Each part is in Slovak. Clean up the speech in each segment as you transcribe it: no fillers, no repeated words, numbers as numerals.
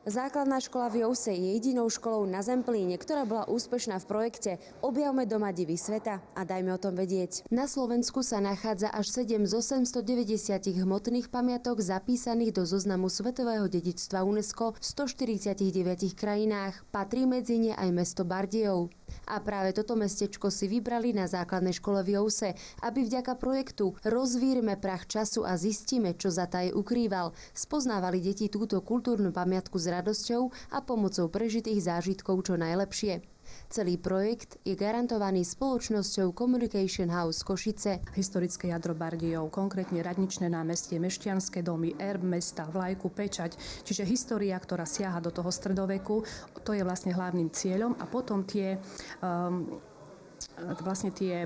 Základná škola v Jouse je jedinou školou na Zemplíne, ktorá bola úspešná v projekte Objavme doma divy sveta a dajme o tom vedieť. Na Slovensku sa nachádza až 7 z 890 hmotných pamiatok zapísaných do zoznamu svetového dedičstva UNESCO v 149 krajinách. Patrí medzi ne aj mesto Bardejov. A práve toto mestečko si vybrali na základnej škole v Jouse, aby vďaka projektu Rozvírme prach času a zistíme, čo za taj ukrýval, spoznávali deti túto kultúrnu pamiatku s radosťou a pomocou prežitých zážitkov čo najlepšie. Celý projekt je garantovaný spoločnosťou Communication House Košice. Historické jadro Bardejov, konkrétne Radničné námestie, Mešťanské domy, erb mesta, vlajku, pečať, čiže história, ktorá siaha do toho stredoveku, to je vlastne hlavným cieľom a potom tie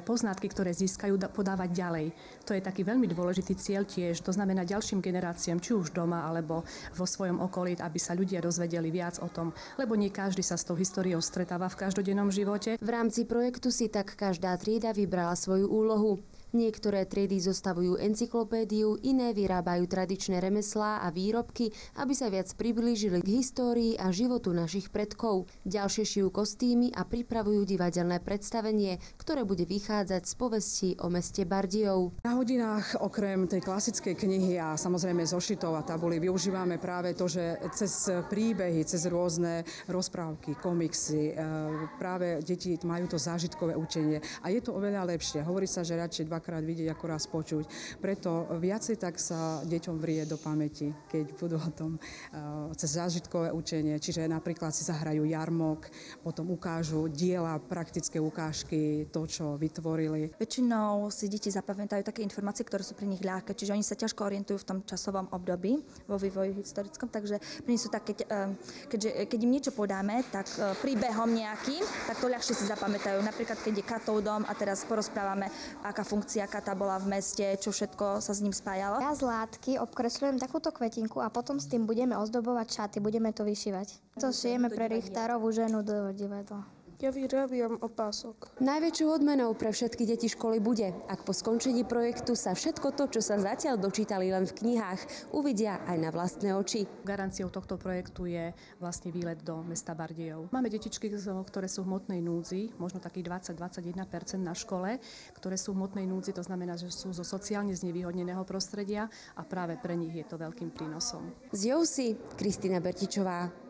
poznatky, ktoré získajú, podávať ďalej. To je taký veľmi dôležitý cieľ tiež, to znamená ďalším generáciám, či už doma, alebo vo svojom okolí, aby sa ľudia dozvedeli viac o tom, lebo nie každý sa s tou históriou stretáva v každodennom živote. V rámci projektu si tak každá trieda vybrala svoju úlohu. Niektoré triedy zostavujú encyklopédiu, iné vyrábajú tradičné remeslá a výrobky, aby sa viac priblížili k histórii a životu našich predkov. Ďalšie šijú kostýmy a pripravujú divadelné predstavenie, ktoré bude vychádzať z povestí o meste Bardejov. Na hodinách okrem tej klasickej knihy a samozrejme zošitov a tabuly využívame práve to, že cez príbehy, cez rôzne rozprávky, komiksy, práve deti majú to zážitkové učenie a je to oveľa lepšie. Hovorí sa, že radšej dvakrát vidieť, ako raz počuť. Preto viacej tak sa deťom vrie do pamäti, keď budú o tom cez zážitkové učenie. Čiže napríklad si zahrajú jarmok, potom ukážu diela, praktické ukážky, to, čo vytvorili. Väčšinou si deti zapamätajú také informácie, ktoré sú pre nich ľahké, čiže oni sa ťažko orientujú v tom časovom období vo vývoji historickom, takže pre nich sú tak, keď im niečo podáme, tak príbehom nejakým, tak to ľahšie si zapamätajú. Napríklad, keď je Katov dom a teraz porozprávame, aká funkcia kata bola v meste, čo všetko sa s ním spájalo. Ja z látky obkresľujem takúto kvetinku a potom s tým budeme ozdobovať šaty, budeme to vyšívať. To šijeme pre Richterovú ženu do divadla. Ja vyrábiam opások. Najväčšou odmenou pre všetky deti školy bude, ak po skončení projektu sa všetko to, čo sa zatiaľ dočítali len v knihách, uvidia aj na vlastné oči. Garanciou tohto projektu je vlastne výlet do mesta Bardejov. Máme detičky, ktoré sú v hmotnej núdzi, možno takých 20-21% na škole, ktoré sú v hmotnej núdzi, to znamená, že sú zo sociálne znevýhodneného prostredia a práve pre nich je to veľkým prínosom. Z Jousy Kristína Bertičová.